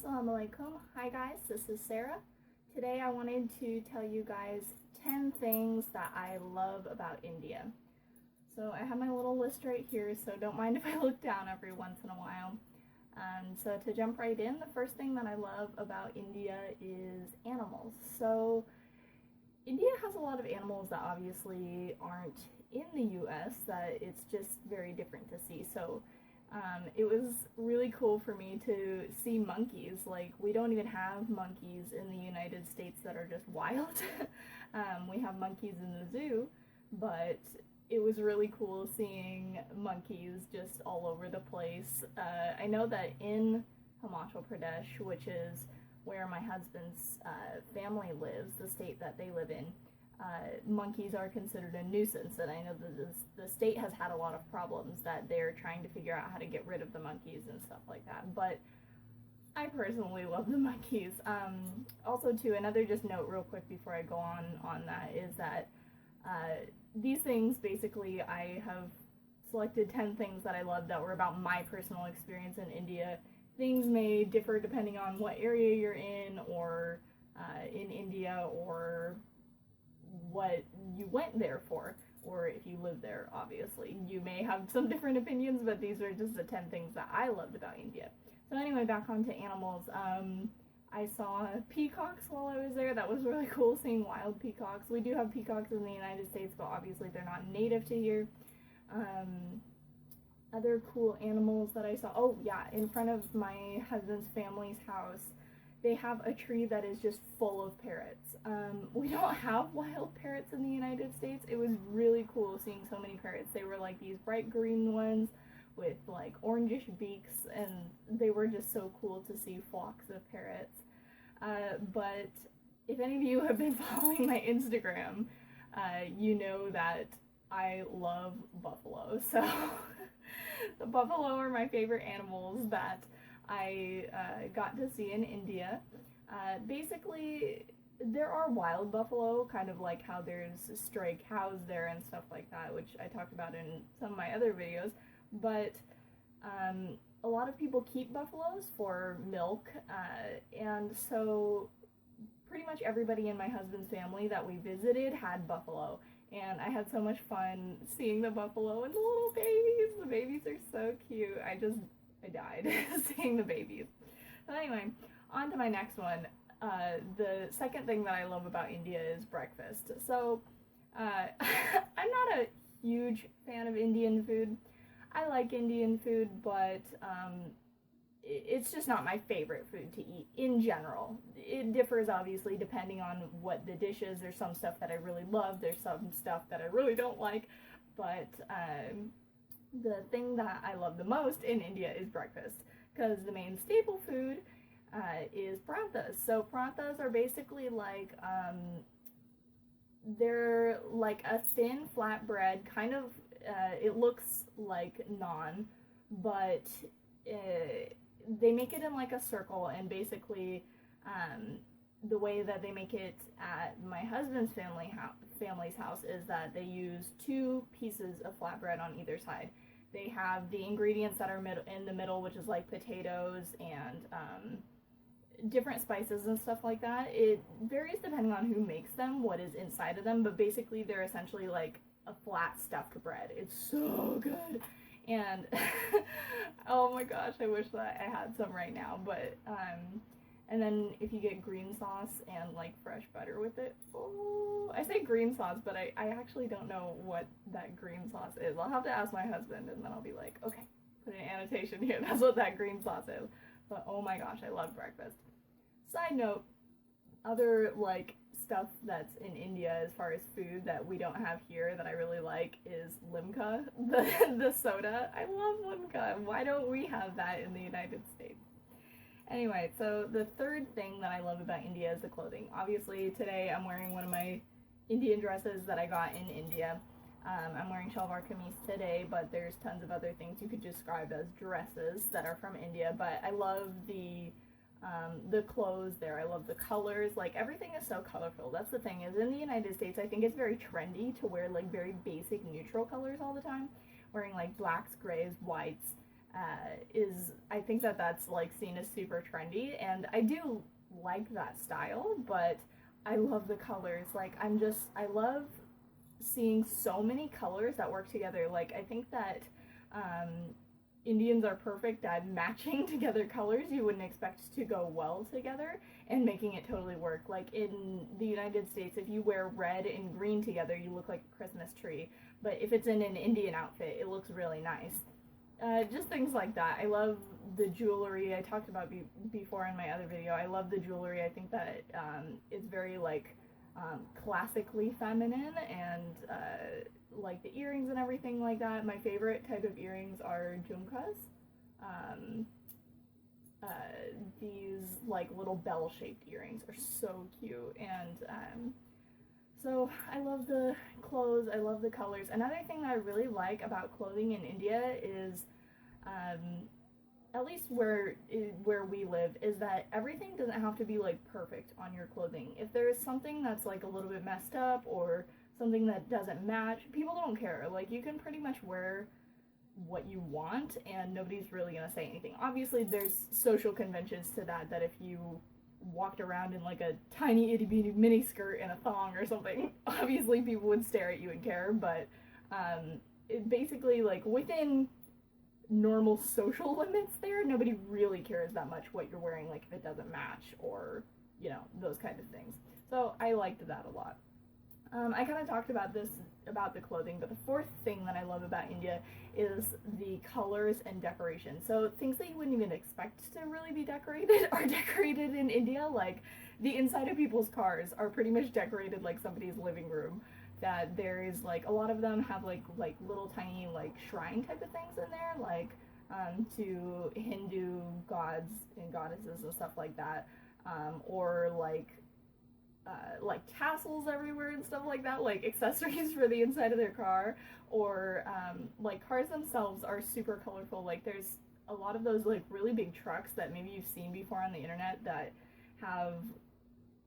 Assalamu alaikum. Hi guys, this is Sarah. Today I wanted to tell you guys 10 things that I love about India. So I have my little list right here, so don't mind if I look down every once in a while. So to jump right in, the first thing that I love about India is animals. So India has a lot of animals that obviously aren't in the US, that it's just very different to see. So it was really cool for me to see monkeys. Like, we don't even have monkeys in the United States that are just wild. We have monkeys in the zoo, but it was really cool seeing monkeys just all over the place. I know that in Himachal Pradesh, which is where my husband's family lives, the state that they live in, monkeys are considered a nuisance, and I know that the state has had a lot of problems that they're trying to figure out how to get rid of the monkeys and stuff like that, but I personally love the monkeys. Also, too, another just note real quick before I go on that is that these things, basically, I have selected 10 things that I love that were about my personal experience in India. Things may differ depending on what area you're in, or in India, or what you went there for, or if you live there. Obviously you may have some different opinions, but these are just the 10 things that I loved about India. So anyway, back onto animals. I saw peacocks while I was there. That was really cool, seeing wild peacocks. We do have peacocks in the United States, but obviously they're not native to here. Other cool animals that I saw, oh yeah, in front of my husband's family's house, they have a tree that is just full of parrots. We don't have wild parrots in the United States. It was really cool seeing so many parrots. They were like these bright green ones with like orangish beaks, and they were just so cool to see flocks of parrots. But if any of you have been following my Instagram, you know that I love buffalo. So the buffalo are my favorite animals that I got to see in India. Basically, there are wild buffalo, kind of like how there's stray cows there and stuff like that, which I talked about in some of my other videos, but a lot of people keep buffaloes for milk, and so pretty much everybody in my husband's family that we visited had buffalo, and I had so much fun seeing the buffalo and the little babies. The babies are so cute. I died seeing the babies. So anyway, on to my next one. The second thing that I love about India is breakfast. So I'm not a huge fan of Indian food. I like Indian food, but it's just not my favorite food to eat in general. It differs obviously depending on what the dish is. There's some stuff that I really love, there's some stuff that I really don't like, but the thing that I love the most in India is breakfast, because the main staple food is parathas. So parathas are basically like, they're like a thin flat bread, kind of, it looks like naan, but they make it in like a circle, and basically the way that they make it at my husband's family's house is that they use two pieces of flatbread on either side. They have the ingredients that are in the middle, which is like potatoes and different spices and stuff like that. It varies depending on who makes them, what is inside of them, but basically they're essentially like a flat stuffed bread. It's so good. And oh my gosh, I wish that I had some right now. But and then if you get green sauce and like fresh butter with it, oh, I say green sauce, but I actually don't know what that green sauce is. I'll have to ask my husband, and then I'll be like, okay, put an annotation here, that's what that green sauce is. But oh my gosh, I love breakfast. Side note, other like stuff that's in India as far as food that we don't have here that I really like is limca, the soda. I love limca. Why don't we have that in the United States? Anyway, so the third thing that I love about India is the clothing. Obviously today I'm wearing one of my Indian dresses that I got in India. I'm wearing shalwar kameez today, but there's tons of other things you could describe as dresses that are from India. But I love the clothes there. I love the colors. Like, everything is so colorful. That's the thing, is in the United States I think it's very trendy to wear like very basic neutral colors all the time, wearing like blacks, grays, whites, I think that that's like seen as super trendy, and I do like that style, but I love the colors. Like I love seeing so many colors that work together. Like I think that um, Indians are perfect at matching together colors you wouldn't expect to go well together and making it totally work. Like in the United States, if you wear red and green together, you look like a Christmas tree. But if it's in an Indian outfit, it looks really nice. Just things like that. I love the jewelry. I talked about before in my other video. I love the jewelry. I think that it's very like classically feminine, and like the earrings and everything like that. My favorite type of earrings are jhumkas. Um, uh, these like little bell-shaped earrings are so cute, and so I love the clothes. I love the colors. Another thing that I really like about clothing in India is um, at least where we live, is that everything doesn't have to be like perfect on your clothing. If there is something that's like a little bit messed up or something that doesn't match, people don't care. Like you can pretty much wear what you want and nobody's really gonna say anything. Obviously there's social conventions to that, that if you walked around in like a tiny itty bitty mini skirt and a thong or something, obviously people would stare at you and care, but basically like within normal social limits there, nobody really cares that much what you're wearing, like if it doesn't match or, you know, those kind of things. So I liked that a lot. I kind of talked about this, about the clothing, but the fourth thing that I love about India is the colors and decoration. So things that you wouldn't even expect to really be decorated are decorated in India. Like the inside of people's cars are pretty much decorated like somebody's living room. That there is like a lot of them have like little tiny like shrine type of things in there, like to Hindu gods and goddesses and stuff like that, or like tassels everywhere and stuff like that, like accessories for the inside of their car, or like cars themselves are super colorful. Like there's a lot of those like really big trucks that maybe you've seen before on the internet that have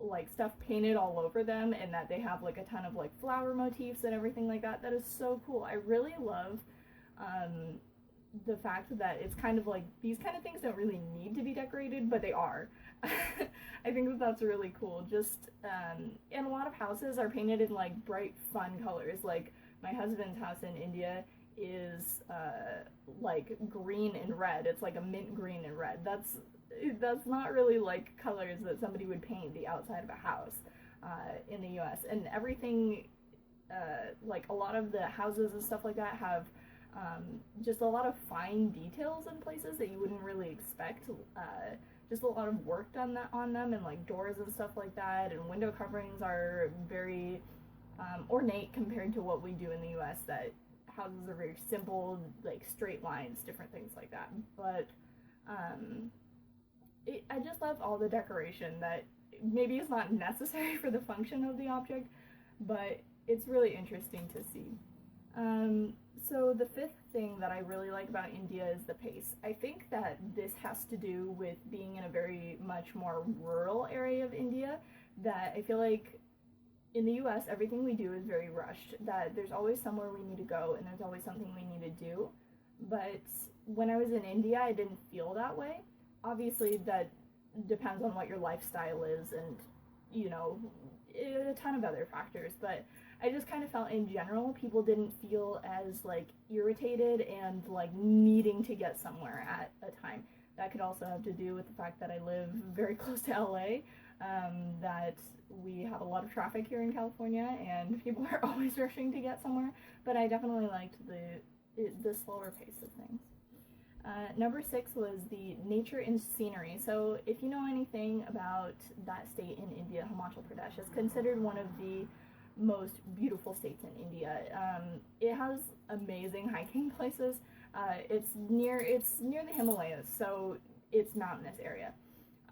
like stuff painted all over them, and that they have like a ton of like flower motifs and everything like that. That is so cool. I really love the fact that it's kind of like these kind of things don't really need to be decorated, but they are. I think that that's really cool. Just and a lot of houses are painted in like bright, fun colors. Like my husband's house in India is like green and red. It's like a mint green and red. That's not really like colors that somebody would paint the outside of a house in the U.S. And everything, like a lot of the houses and stuff like that have just a lot of fine details in places that you wouldn't really expect. Just a lot of work done on them, and like doors and stuff like that, and window coverings are very ornate compared to what we do in the U.S. That houses are very simple, like straight lines, different things like that. But I just love all the decoration that maybe is not necessary for the function of the object, but it's really interesting to see. So the fifth thing that I really like about India is the pace. I think that this has to do with being in a very much more rural area of India, that I feel like in the US everything we do is very rushed, that there's always somewhere we need to go and there's always something we need to do. But when I was in India, I didn't feel that way. Obviously that depends on what your lifestyle is and, you know, a ton of other factors, but I just kind of felt in general people didn't feel as like irritated and like needing to get somewhere at a time. That could also have to do with the fact that I live very close to LA, that we have a lot of traffic here in California and people are always rushing to get somewhere, but I definitely liked the slower pace of things. Number 6 was the nature and scenery. So if you know anything about that state in India, Himachal Pradesh is considered one of the most beautiful states in India. It has amazing hiking places. It's near the Himalayas, so it's mountainous area.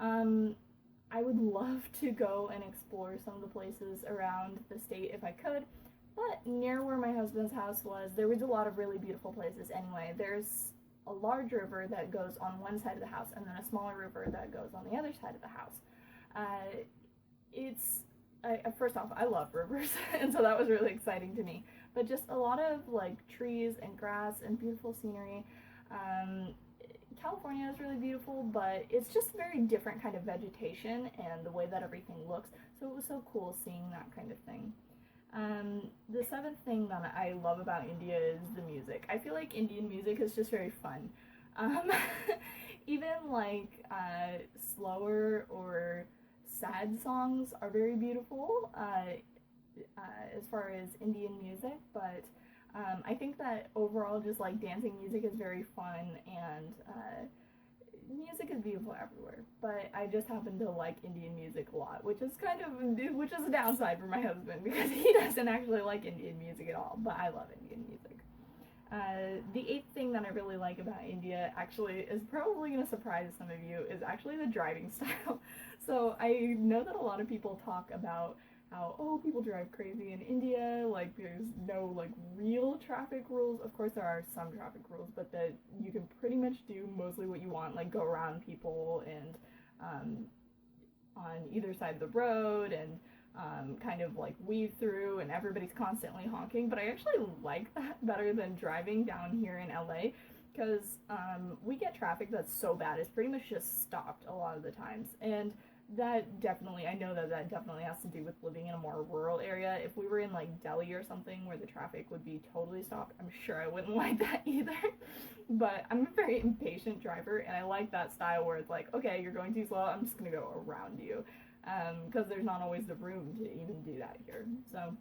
I would love to go and explore some of the places around the state if I could, but near where my husband's house was, there was a lot of really beautiful places anyway. There's a large river that goes on one side of the house, and then a smaller river that goes on the other side of the house. First off, I love rivers, and so that was really exciting to me. But just a lot of like trees and grass and beautiful scenery. California is really beautiful, but it's just a very different kind of vegetation and the way that everything looks. So it was so cool seeing that kind of thing. The seventh thing that I love about India is the music. I feel like Indian music is just very fun. Um, even like slower or sad songs are very beautiful as far as Indian music, but I think that overall just like dancing music is very fun and music is beautiful everywhere, but I just happen to like Indian music a lot, which is a downside for my husband because he doesn't actually like Indian music at all, but I love Indian music. The eighth thing that I really like about India actually is probably going to surprise some of you is actually the driving style. So I know that a lot of people talk about how, oh, people drive crazy in India, like there's no like real traffic rules. Of course there are some traffic rules, but that you can pretty much do mostly what you want, like go around people and on either side of the road and kind of like weave through, and everybody's constantly honking. But I actually like that better than driving down here in LA because we get traffic that's so bad it's pretty much just stopped a lot of the times, and that definitely, I know that that definitely has to do with living in a more rural area. If we were in like Delhi or something where the traffic would be totally stopped, I'm sure I wouldn't like that either. But I'm a very impatient driver, and I like that style where it's like, okay, you're going too slow, I'm just gonna go around you, because there's not always the room to even do that here. So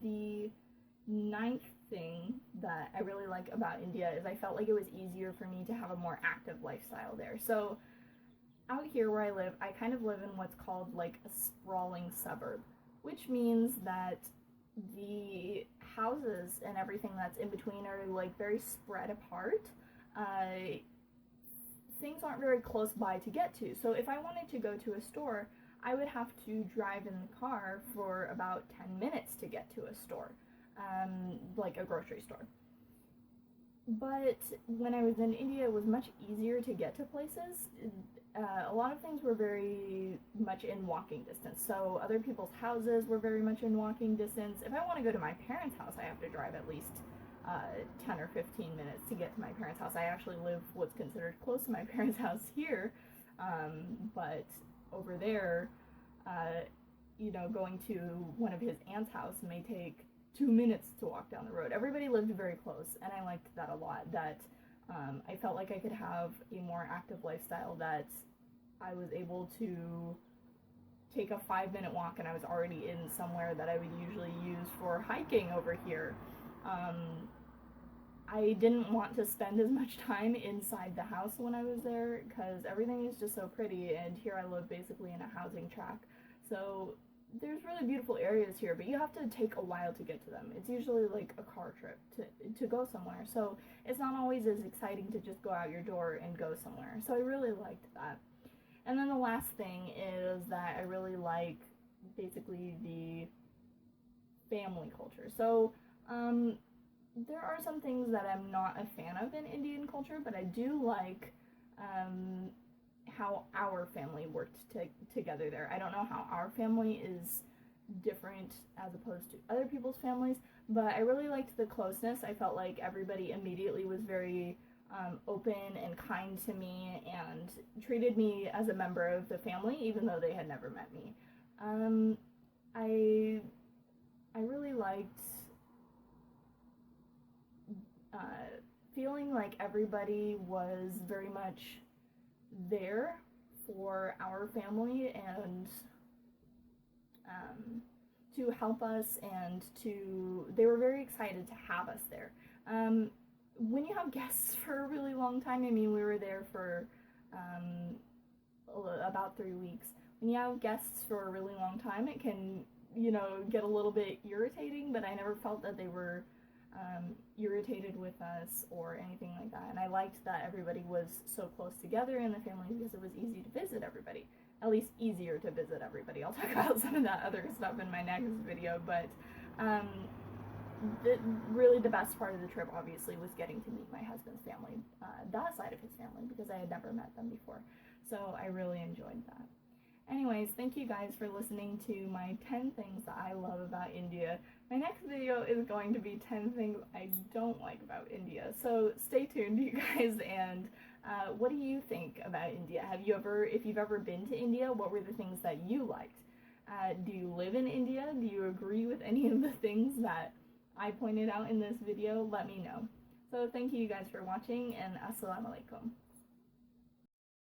the ninth thing that I really like about India is I felt like it was easier for me to have a more active lifestyle there. So out here where I live, I kind of live in what's called like a sprawling suburb, which means that the houses and everything that's in between are like very spread apart. Things aren't very close by to get to. So if I wanted to go to a store, I would have to drive in the car for about 10 minutes to get to a store, like a grocery store. But when I was in India, it was much easier to get to places. A lot of things were very much in walking distance. So other people's houses were very much in walking distance. If I want to go to my parents' house, I have to drive at least 10 or 15 minutes to get to my parents' house. I actually live what's considered close to my parents' house here, but over there, going to one of his aunt's house may take 2 minutes to walk down the road. Everybody lived very close, and I liked that a lot. That I felt like I could have a more active lifestyle, that I was able to take a 5-minute walk and I was already in somewhere that I would usually use for hiking over here. I didn't want to spend as much time inside the house when I was there because everything is just so pretty, and here I live basically in a housing tract. So there's really beautiful areas here, but you have to take a while to get to them. It's usually like a car trip to go somewhere, so it's not always as exciting to just go out your door and go somewhere. So I really liked that. And then the last thing is that I really like basically the family culture. So there are some things that I'm not a fan of in Indian culture, but I do like how our family worked together there. I don't know how our family is different as opposed to other people's families, but I really liked the closeness. I felt like everybody immediately was very open and kind to me and treated me as a member of the family, even though they had never met me. I really liked feeling like everybody was very much there for our family and to help us, and they were very excited to have us there. When you have guests for a really long time, I mean, we were there for about 3 weeks. When you have guests for a really long time, it can, get a little bit irritating, but I never felt that they were irritated with us or anything like that. And I liked that everybody was so close together in the family because it was easy to visit everybody. At least easier to visit everybody. I'll talk about some of that other stuff in my next video, but really the best part of the trip obviously was getting to meet my husband's family, that side of his family, because I had never met them before. So I really enjoyed that. Anyways, thank you guys for listening to my 10 things that I love about India. My next video is going to be 10 things I don't like about India, so stay tuned, you guys, and what do you think about India? If you've ever been to India, what were the things that you liked? Do you live in India? Do you agree with any of the things that I pointed out in this video? Let me know. So thank you guys for watching, and Assalamu alaikum.